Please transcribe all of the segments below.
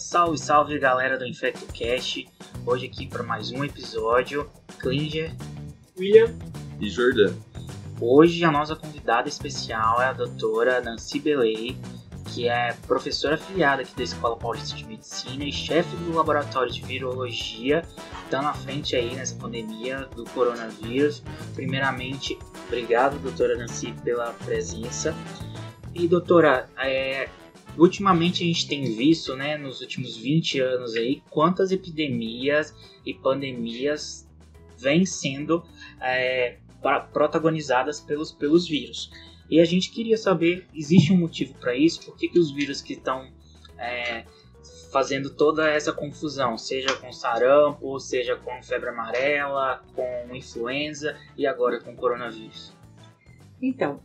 Salve, salve galera do InfectoCast, hoje aqui para mais um episódio, Klinger, William e Jordan. Hoje a nossa convidada especial é a doutora Nancy Belay, que é professora afiliada aqui da Escola Paulista de Medicina e chefe do Laboratório de Virologia, está na frente aí nessa pandemia do coronavírus. Primeiramente, obrigado doutora Nancy pela presença. E doutora, ultimamente a gente tem visto, né, nos últimos 20 anos aí, quantas epidemias e pandemias vêm sendo protagonizadas pelos vírus. E a gente queria saber, existe um motivo para isso? Por que os vírus que estão fazendo toda essa confusão, seja com sarampo, seja com febre amarela, com influenza e agora com coronavírus? Então,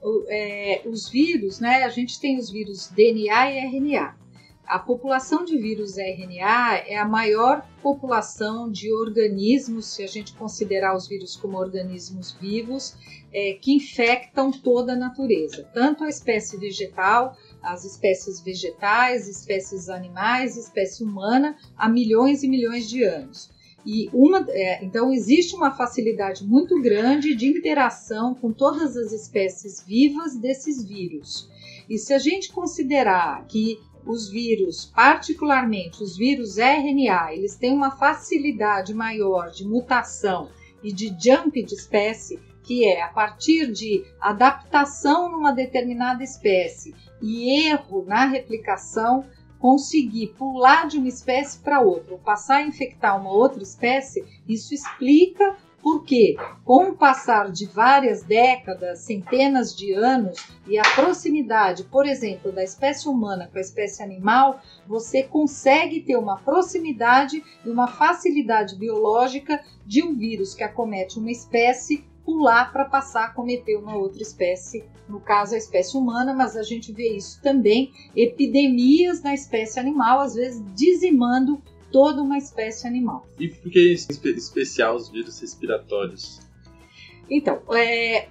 os vírus, né, a gente tem os vírus DNA e RNA. A população de vírus RNA é a maior população de organismos, se a gente considerar os vírus como organismos vivos, que infectam toda a natureza. Tanto a espécie vegetal, as espécies vegetais, espécies animais, espécie humana, há milhões e milhões de anos. Então existe uma facilidade muito grande de interação com todas as espécies vivas desses vírus. E se a gente considerar que os vírus, particularmente os vírus RNA, eles têm uma facilidade maior de mutação e de jump de espécie, que é a partir de adaptação numa determinada espécie e erro na replicação, conseguir pular de uma espécie para outra, ou passar a infectar uma outra espécie, isso explica por que, com o passar de várias décadas, centenas de anos, e a proximidade, por exemplo, da espécie humana com a espécie animal, você consegue ter uma proximidade e uma facilidade biológica de um vírus que acomete uma espécie pular para passar a cometer uma outra espécie, no caso a espécie humana, mas a gente vê isso também, epidemias na espécie animal, às vezes dizimando toda uma espécie animal. E por que em especial os vírus respiratórios? Então,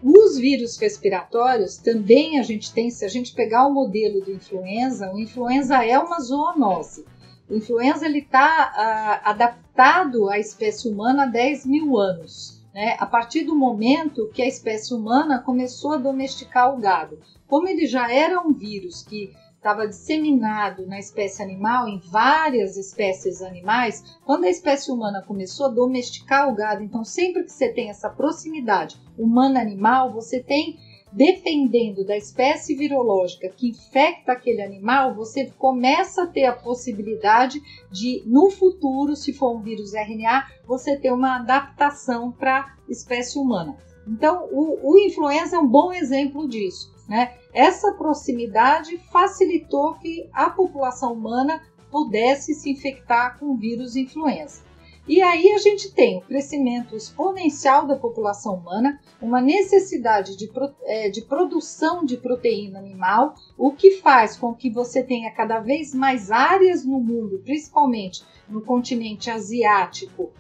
os vírus respiratórios também a gente tem, se a gente pegar o modelo do influenza, o influenza é uma zoonose. O influenza está adaptado à espécie humana há 10 mil anos. A partir do momento que a espécie humana começou a domesticar o gado. Como ele já era um vírus que estava disseminado na espécie animal, em várias espécies animais, quando a espécie humana começou a domesticar o gado, então sempre que você tem essa proximidade humano-animal, você tem, dependendo da espécie virológica que infecta aquele animal, você começa a ter a possibilidade de, no futuro, se for um vírus RNA, você ter uma adaptação para a espécie humana. Então, o influenza é um bom exemplo disso, né? Essa proximidade facilitou que a população humana pudesse se infectar com o vírus influenza. E aí a gente tem o crescimento exponencial da população humana, uma necessidade de produção de proteína animal, o que faz com que você tenha cada vez mais áreas no mundo, principalmente no continente asiático,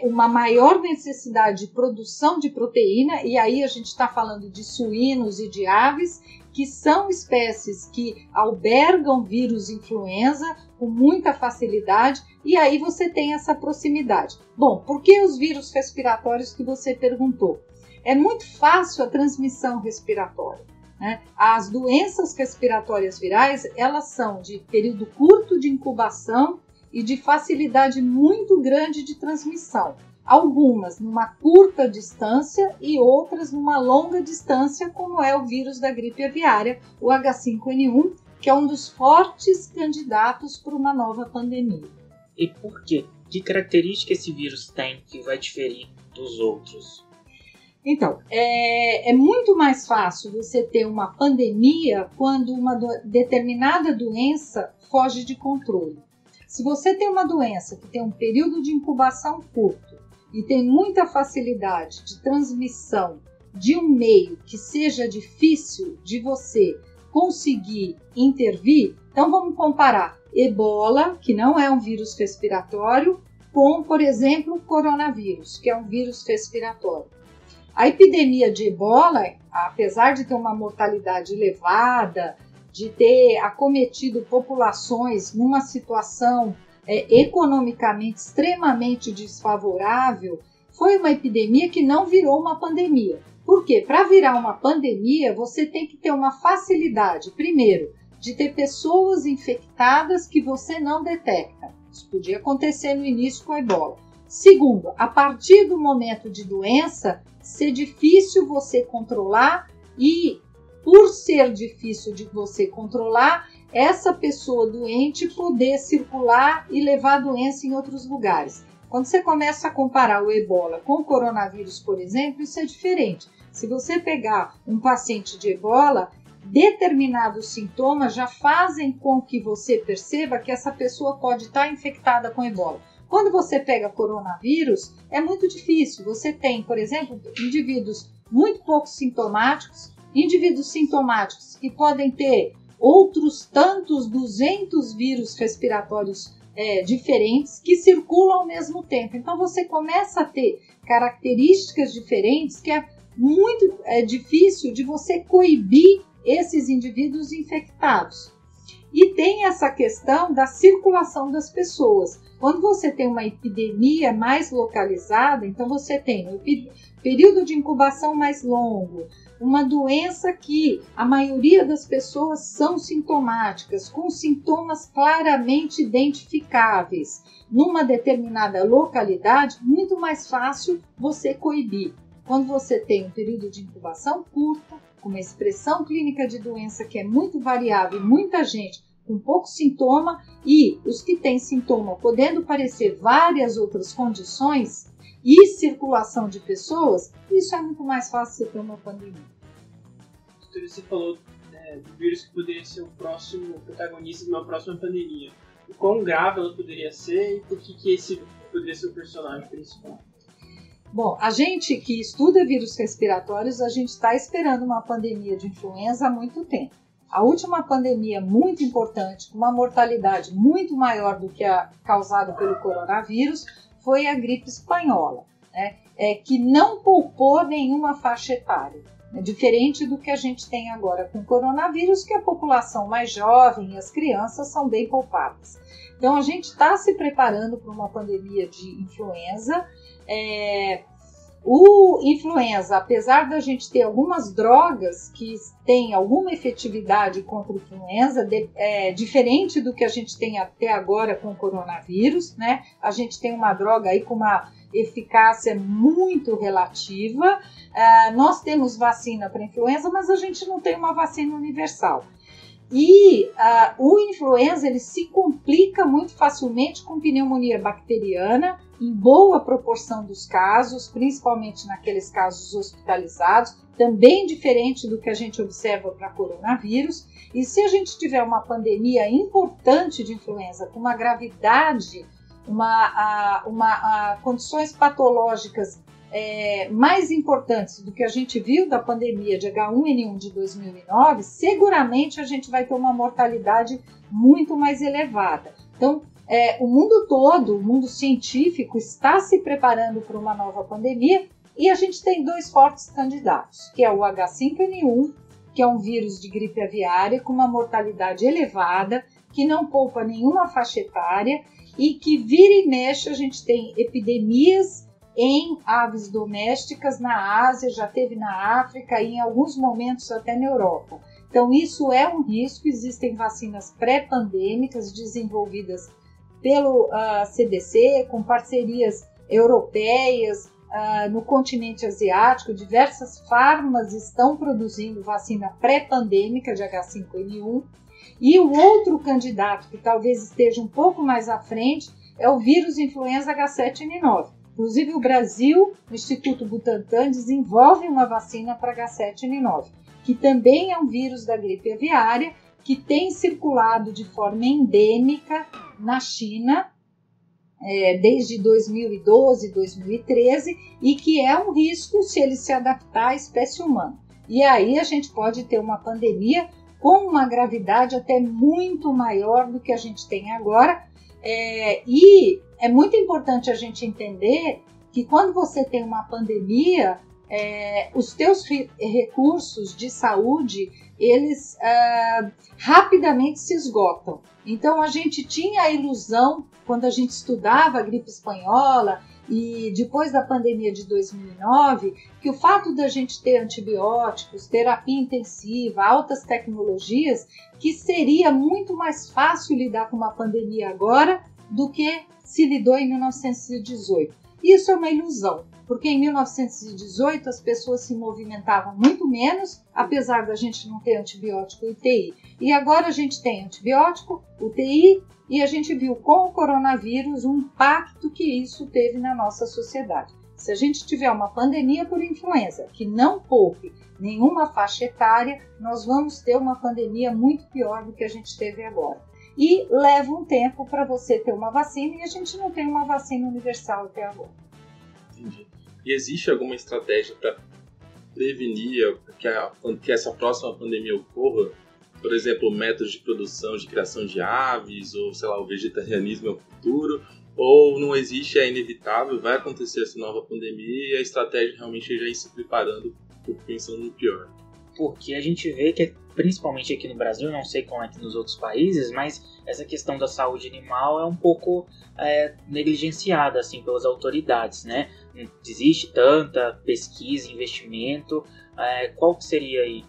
uma maior necessidade de produção de proteína, e aí a gente está falando de suínos e de aves, que são espécies que albergam vírus influenza com muita facilidade, e aí você tem essa proximidade. Bom, por que os vírus respiratórios que você perguntou? É muito fácil a transmissão respiratória, né? As doenças respiratórias virais, elas são de período curto de incubação e de facilidade muito grande de transmissão. Algumas numa curta distância e outras numa longa distância, como é o vírus da gripe aviária, o H5N1, que é um dos fortes candidatos para uma nova pandemia. E por quê? Que característica esse vírus tem que vai diferir dos outros? Então, é muito mais fácil você ter uma pandemia quando uma determinada doença foge de controle. Se você tem uma doença que tem um período de incubação curto, e tem muita facilidade de transmissão de um meio que seja difícil de você conseguir intervir, então vamos comparar Ebola, que não é um vírus respiratório, com, por exemplo, o coronavírus, que é um vírus respiratório. A epidemia de Ebola, apesar de ter uma mortalidade elevada, de ter acometido populações numa situação economicamente extremamente desfavorável, foi uma epidemia que não virou uma pandemia. Por quê? Para virar uma pandemia, você tem que ter uma facilidade, primeiro, de ter pessoas infectadas que você não detecta. Isso podia acontecer no início com a ebola. Segundo, a partir do momento de doença, ser difícil você controlar e, por ser difícil de você controlar, essa pessoa doente poder circular e levar a doença em outros lugares. Quando você começa a comparar o ebola com o coronavírus, por exemplo, isso é diferente. Se você pegar um paciente de ebola, determinados sintomas já fazem com que você perceba que essa pessoa pode estar infectada com ebola. Quando você pega coronavírus, é muito difícil. Você tem, por exemplo, indivíduos muito pouco sintomáticos, indivíduos sintomáticos que podem ter outros tantos 200 vírus respiratórios diferentes que circulam ao mesmo tempo. Então você começa a ter características diferentes que é muito difícil de você coibir esses indivíduos infectados. E tem essa questão da circulação das pessoas. Quando você tem uma epidemia mais localizada, então você tem um período de incubação mais longo, uma doença que a maioria das pessoas são sintomáticas, com sintomas claramente identificáveis. Numa determinada localidade, muito mais fácil você coibir. Quando você tem um período de incubação curto, com uma expressão clínica de doença que é muito variável, muita gente com pouco sintoma e os que têm sintoma podendo parecer várias outras condições e circulação de pessoas, isso é muito mais fácil de ter uma pandemia. Você falou do vírus que poderia ser o próximo protagonista de uma próxima pandemia. O quão grave ela poderia ser e por que esse poderia ser o personagem principal? Bom, a gente que estuda vírus respiratórios, a gente está esperando uma pandemia de influenza há muito tempo. A última pandemia muito importante, com uma mortalidade muito maior do que a causada pelo coronavírus, foi a gripe espanhola, né? Que não poupou nenhuma faixa etária. Diferente do que a gente tem agora com o coronavírus, que a população mais jovem e as crianças são bem poupadas. Então, a gente está se preparando para uma pandemia de influenza. O influenza, apesar da gente ter algumas drogas que têm alguma efetividade contra o influenza, diferente do que a gente tem até agora com o coronavírus, né? A gente tem uma droga aí com uma eficácia muito relativa. Nós temos vacina para influenza, mas a gente não tem uma vacina universal. E o influenza ele se complica muito facilmente com pneumonia bacteriana, em boa proporção dos casos, principalmente naqueles casos hospitalizados, também diferente do que a gente observa para coronavírus. E se a gente tiver uma pandemia importante de influenza, com uma gravidade, condições patológicas mais importantes do que a gente viu da pandemia de H1N1 de 2009, seguramente a gente vai ter uma mortalidade muito mais elevada. Então, o mundo todo, o mundo científico, está se preparando para uma nova pandemia e a gente tem dois fortes candidatos, que é o H5N1, que é um vírus de gripe aviária com uma mortalidade elevada, que não poupa nenhuma faixa etária e que vira e mexe a gente tem epidemias em aves domésticas na Ásia, já teve na África e em alguns momentos até na Europa. Então isso é um risco, existem vacinas pré-pandêmicas desenvolvidas pelo CDC, com parcerias europeias, no continente asiático, diversas farmas estão produzindo vacina pré-pandêmica de H5N1. E o outro candidato, que talvez esteja um pouco mais à frente, é o vírus influenza H7N9. Inclusive o Brasil, o Instituto Butantan, desenvolve uma vacina para H7N9, que também é um vírus da gripe aviária, que tem circulado de forma endêmica na China desde 2012, 2013, e que é um risco se ele se adaptar à espécie humana. E aí a gente pode ter uma pandemia com uma gravidade até muito maior do que a gente tem agora. E é muito importante a gente entender que quando você tem uma pandemia, os teus recursos de saúde, eles rapidamente se esgotam. Então a gente tinha a ilusão, quando a gente estudava a gripe espanhola e depois da pandemia de 2009, que o fato da gente ter antibióticos, terapia intensiva, altas tecnologias, que seria muito mais fácil lidar com uma pandemia agora do que se lidou em 1918. Isso é uma ilusão, porque em 1918 as pessoas se movimentavam muito menos, apesar da gente não ter antibiótico e UTI. E agora a gente tem antibiótico, UTI, e a gente viu com o coronavírus o impacto que isso teve na nossa sociedade. Se a gente tiver uma pandemia por influenza que não poupe nenhuma faixa etária, nós vamos ter uma pandemia muito pior do que a gente teve agora. E leva um tempo para você ter uma vacina, e a gente não tem uma vacina universal até agora. Entendi. E existe alguma estratégia para prevenir que essa próxima pandemia ocorra? Por exemplo, métodos de produção, de criação de aves, ou sei lá, o vegetarianismo é o futuro? Ou não existe, é inevitável, vai acontecer essa nova pandemia e a estratégia realmente é já ir se preparando, pensando no pior? Porque a gente vê que, principalmente aqui no Brasil, não sei como é que nos outros países, mas essa questão da saúde animal é um pouco negligenciada assim, pelas autoridades, né? Não existe tanta pesquisa, investimento. Qual que seria aí?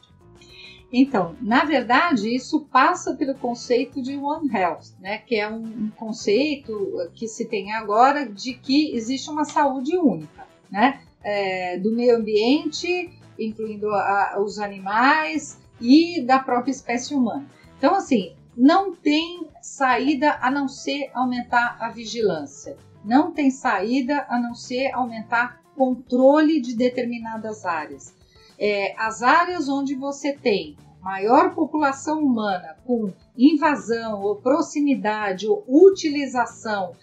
Então, na verdade, isso passa pelo conceito de One Health, né? Que é um conceito que se tem agora de que existe uma saúde única, né? Do meio ambiente, incluindo os animais e da própria espécie humana. Então, assim, não tem saída a não ser aumentar a vigilância. Não tem saída a não ser aumentar controle de determinadas áreas. As áreas onde você tem maior população humana com invasão ou proximidade ou utilização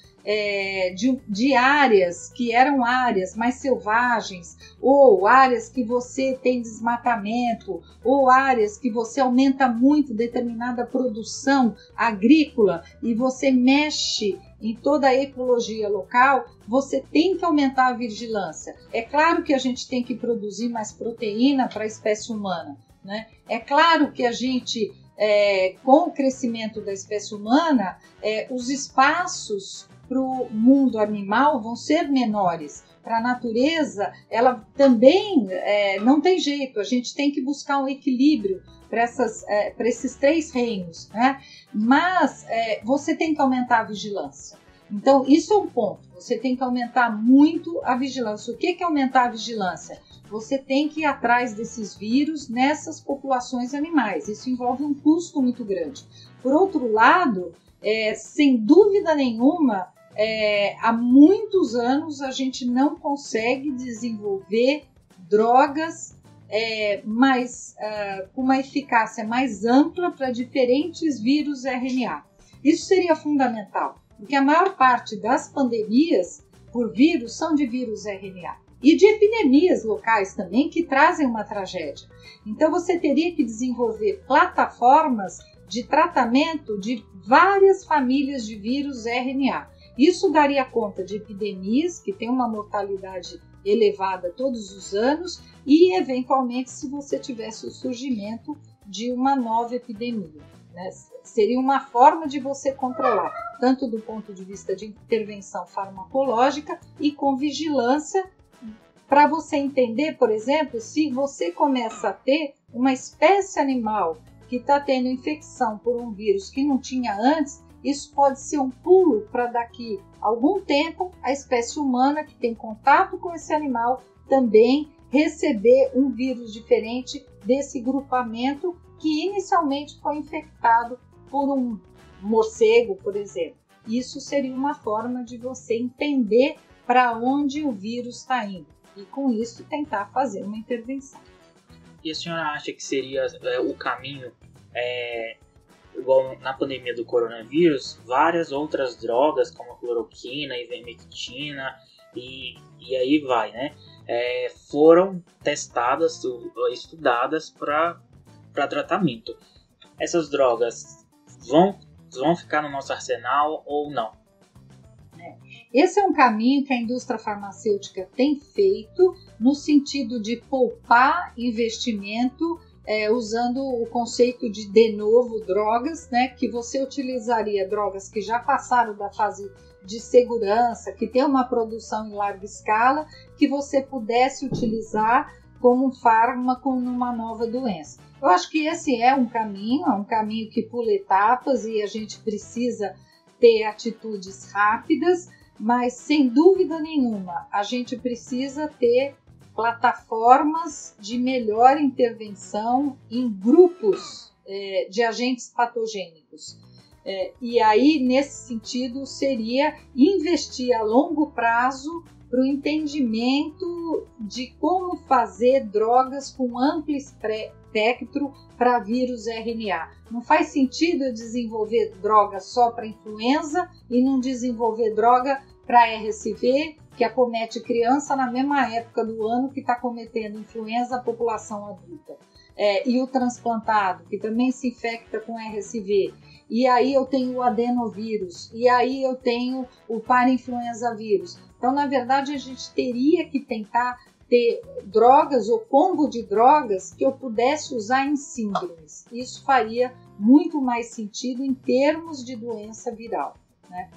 de áreas que eram áreas mais selvagens, ou áreas que você tem desmatamento, ou áreas que você aumenta muito determinada produção agrícola e você mexe em toda a ecologia local, você tem que aumentar a vigilância. É claro que a gente tem que produzir mais proteína para a espécie humana, né? É claro que a gente, com o crescimento da espécie humana, os espaços para o mundo animal vão ser menores. Para a natureza, ela também não tem jeito, a gente tem que buscar um equilíbrio para esses três reinos, né? Mas você tem que aumentar a vigilância. Então, isso é um ponto, você tem que aumentar muito a vigilância. O que é aumentar a vigilância? Você tem que ir atrás desses vírus nessas populações animais, isso envolve um custo muito grande. Por outro lado, sem dúvida nenhuma, há muitos anos a gente não consegue desenvolver drogas com uma eficácia mais ampla para diferentes vírus RNA. Isso seria fundamental, porque a maior parte das pandemias por vírus são de vírus RNA e de epidemias locais também que trazem uma tragédia. Então você teria que desenvolver plataformas de tratamento de várias famílias de vírus RNA. Isso daria conta de epidemias que têm uma mortalidade elevada todos os anos e, eventualmente, se você tivesse o surgimento de uma nova epidemia, né? Seria uma forma de você controlar, tanto do ponto de vista de intervenção farmacológica e com vigilância, para você entender, por exemplo, se você começa a ter uma espécie animal que está tendo infecção por um vírus que não tinha antes, isso pode ser um pulo para daqui a algum tempo a espécie humana que tem contato com esse animal também receber um vírus diferente desse grupamento que inicialmente foi infectado por um morcego, por exemplo. Isso seria uma forma de você entender para onde o vírus está indo e com isso tentar fazer uma intervenção. E a senhora acha que seria o caminho, igual na pandemia do coronavírus, várias outras drogas como a cloroquina, ivermectina e aí vai, né? Foram testadas, estudadas para tratamento. Essas drogas vão ficar no nosso arsenal ou não? Esse é um caminho que a indústria farmacêutica tem feito no sentido de poupar investimento, usando o conceito de novo drogas, né, que você utilizaria drogas que já passaram da fase de segurança, que tem uma produção em larga escala, que você pudesse utilizar como um fármaco numa nova doença. Eu acho que esse é um caminho que pula etapas e a gente precisa ter atitudes rápidas, mas sem dúvida nenhuma a gente precisa ter plataformas de melhor intervenção em grupos de agentes patogênicos. E aí, nesse sentido, seria investir a longo prazo para o entendimento de como fazer drogas com amplo espectro para vírus RNA. Não faz sentido eu desenvolver droga só para influenza e não desenvolver droga para RSV, que acomete criança na mesma época do ano que está cometendo influenza a população adulta. E o transplantado, que também se infecta com RSV. E aí eu tenho o adenovírus, e aí eu tenho o parainfluenza vírus. Então, na verdade, a gente teria que tentar ter drogas ou combo de drogas que eu pudesse usar em síndromes. Isso faria muito mais sentido em termos de doença viral, né?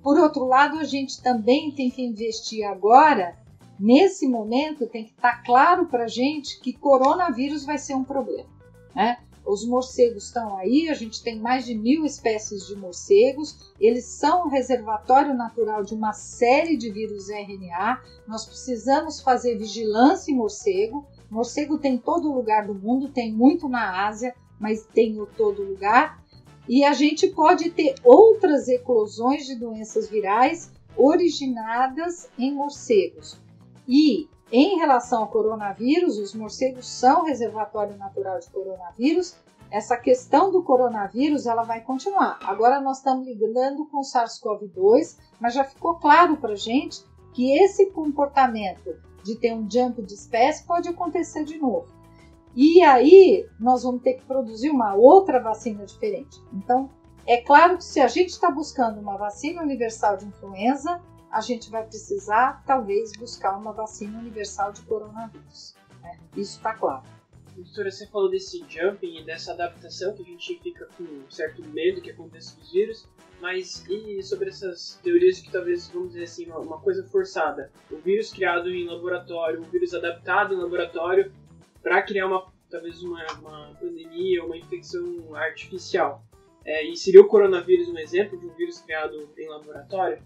Por outro lado, a gente também tem que investir agora, nesse momento, tem que estar claro para a gente que coronavírus vai ser um problema, né? Os morcegos estão aí, a gente tem mais de 1.000 espécies de morcegos, eles são um reservatório natural de uma série de vírus RNA, nós precisamos fazer vigilância em morcego. Morcego tem em todo lugar do mundo, tem muito na Ásia, mas tem em todo lugar. E a gente pode ter outras eclosões de doenças virais originadas em morcegos. E em relação ao coronavírus, os morcegos são reservatório natural de coronavírus. Essa questão do coronavírus ela vai continuar. Agora nós estamos lidando com o SARS-CoV-2, mas já ficou claro para a gente que esse comportamento de ter um jump de espécie pode acontecer de novo. E aí nós vamos ter que produzir uma outra vacina diferente. Então, é claro que se a gente está buscando uma vacina universal de influenza, a gente vai precisar, talvez, buscar uma vacina universal de coronavírus, né? Isso está claro. Doutora, você falou desse jumping e dessa adaptação que a gente fica com um certo medo que aconteça com os vírus, mas e sobre essas teorias de que talvez, vamos dizer assim, uma coisa forçada? O vírus criado em laboratório, o vírus adaptado em laboratório para criar talvez uma pandemia, uma infecção artificial. E seria o coronavírus um exemplo de um vírus criado em laboratório?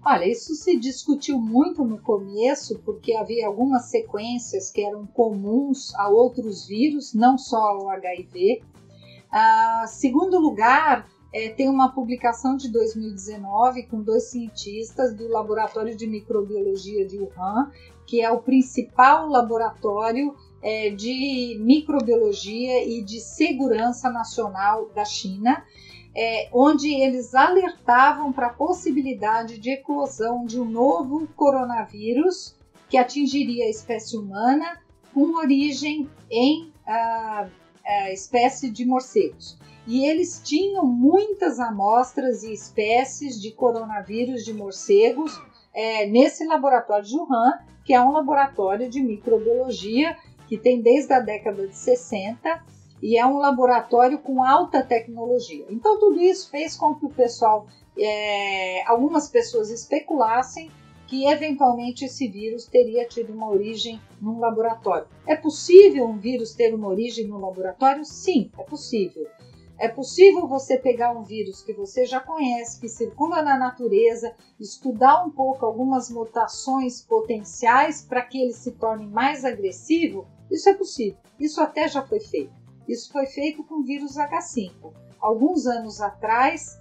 Olha, isso se discutiu muito no começo, porque havia algumas sequências que eram comuns a outros vírus, não só ao HIV. Segundo lugar, tem uma publicação de 2019 com 2 cientistas do Laboratório de Microbiologia de Wuhan, que é o principal laboratório de microbiologia e de segurança nacional da China, onde eles alertavam para a possibilidade de eclosão de um novo coronavírus que atingiria a espécie humana com origem em espécie de morcegos. E eles tinham muitas amostras e espécies de coronavírus de morcegos nesse laboratório de Wuhan, que é um laboratório de microbiologia que tem desde a década de 60, e é um laboratório com alta tecnologia. Então, tudo isso fez com que o pessoal, algumas pessoas especulassem que, eventualmente, esse vírus teria tido uma origem num laboratório. É possível um vírus ter uma origem no laboratório? Sim, é possível. É possível você pegar um vírus que você já conhece, que circula na natureza, estudar um pouco algumas mutações potenciais para que ele se torne mais agressivo? Isso é possível. Isso até já foi feito. Isso foi feito com o vírus H5. Alguns anos atrás,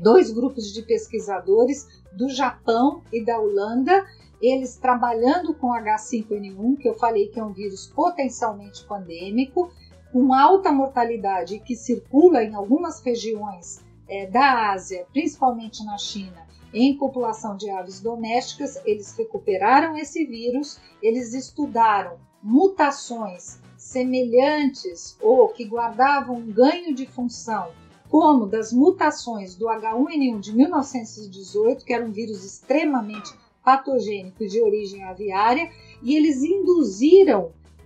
2 grupos de pesquisadores do Japão e da Holanda, eles trabalhando com H5N1, que eu falei que é um vírus potencialmente pandêmico, com alta mortalidade e que circula em algumas regiões da Ásia, principalmente na China, em população de aves domésticas, eles recuperaram esse vírus, eles estudaram mutações semelhantes ou que guardavam um ganho de função como das mutações do H1N1 de 1918, que era um vírus extremamente patogênico de origem aviária, e eles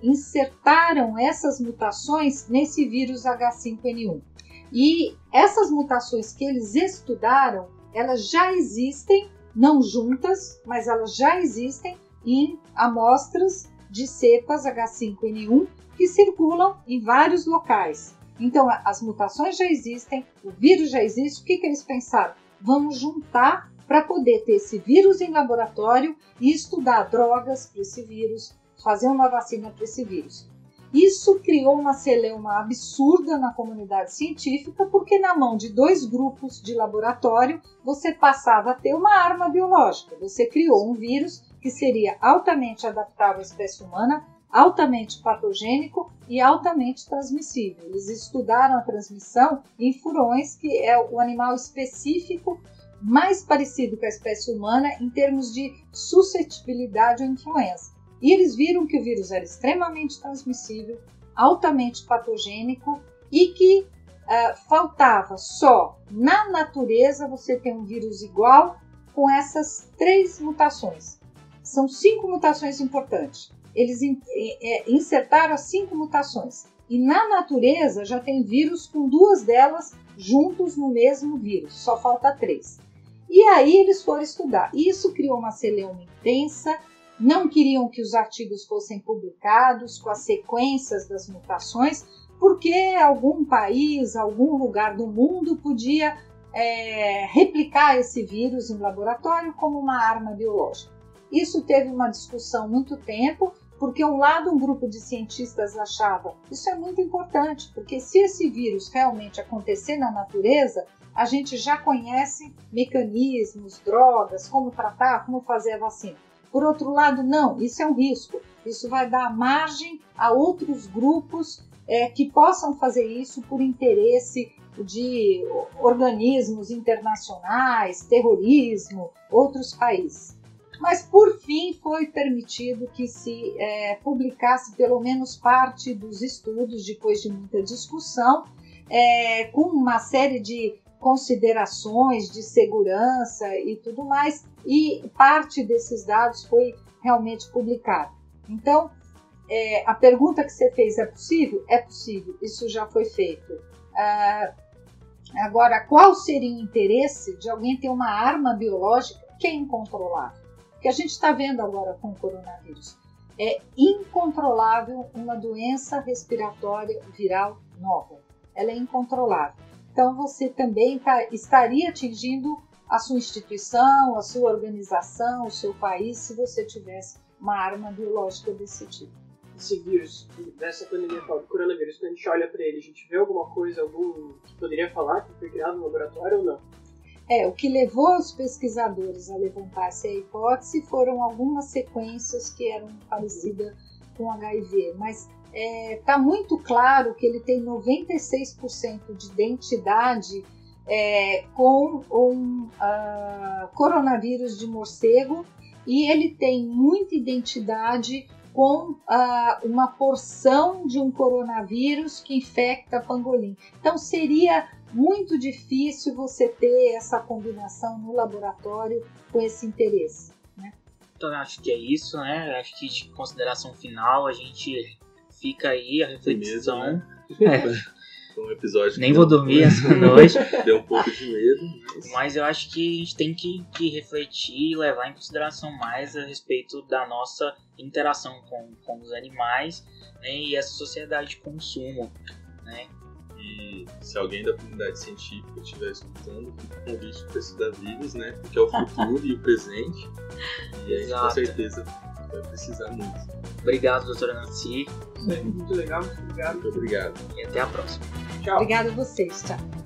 insertaram essas mutações nesse vírus H5N1. E essas mutações que eles estudaram, elas já existem, não juntas, mas elas já existem em amostras de cepas H5N1 que circulam em vários locais. Então, as mutações já existem, o vírus já existe. O que eles pensaram? Vamos juntar para poder ter esse vírus em laboratório e estudar drogas para esse vírus, fazer uma vacina para esse vírus. Isso criou uma celeuma absurda na comunidade científica, porque na mão de 2 grupos de laboratório você passava a ter uma arma biológica. Você criou um vírus que seria altamente adaptável à espécie humana, altamente patogênico e altamente transmissível. Eles estudaram a transmissão em furões, que é o animal específico mais parecido com a espécie humana em termos de suscetibilidade à influenza. E eles viram que o vírus era extremamente transmissível, altamente patogênico e que faltava só na natureza você ter um vírus igual com essas 3 mutações. São 5 mutações importantes. Eles insertaram as 5 mutações. E na natureza já tem vírus com 2 delas juntos no mesmo vírus. Só falta 3. E aí eles foram estudar. Isso criou uma celeuma intensa. Não queriam que os artigos fossem publicados com as sequências das mutações, porque algum país, algum lugar do mundo podia replicar esse vírus em laboratório como uma arma biológica. Isso teve uma discussão muito tempo, porque um grupo de cientistas achava isso é muito importante, porque se esse vírus realmente acontecer na natureza, a gente já conhece mecanismos, drogas, como tratar, como fazer a vacina. Por outro lado, não, isso é um risco. Isso vai dar margem a outros grupos que possam fazer isso por interesse de organismos internacionais, terrorismo, outros países. Mas, por fim, foi permitido que se publicasse pelo menos parte dos estudos, depois de muita discussão, com uma série de considerações de segurança e tudo mais, e parte desses dados foi realmente publicada. Então, a pergunta que você fez é possível? É possível, isso já foi feito. Agora, qual seria o interesse de alguém ter uma arma biológica que é incontrolável? O que a gente está vendo agora com o coronavírus é incontrolável uma doença respiratória viral nova. Ela é incontrolável. Então, você também estaria atingindo a sua instituição, a sua organização, o seu país, se você tivesse uma arma biológica desse tipo. Esse vírus, dessa pandemia do coronavírus, quando a gente olha para ele, a gente vê alguma coisa, algum que poderia falar que foi criado no laboratório ou não? O que levou os pesquisadores a levantar essa hipótese foram algumas sequências que eram parecidas com HIV, mas está muito claro que ele tem 96% de identidade com um coronavírus de morcego, e ele tem muita identidade com uma porção de um coronavírus que infecta pangolim. Então seria muito difícil você ter essa combinação no laboratório com esse interesse, né? Então acho que é isso, né? Acho que de consideração final a gente fica aí a reflexão. Mesmo, né? Foi um episódio nem vou dormir essa noite. Deu um pouco de medo. Mas eu acho que a gente tem que refletir e levar em consideração mais a respeito da nossa interação com os animais, né, e essa sociedade de consumo, né? E se alguém da comunidade científica estiver escutando, fica o convite para estudar vírus, né? Porque é o futuro e o presente. E a gente com certeza vai precisar muito. Obrigado, doutora Nancy. Muito legal, muito obrigado. Muito obrigado. E até a próxima. Tchau. Obrigada a vocês, tchau.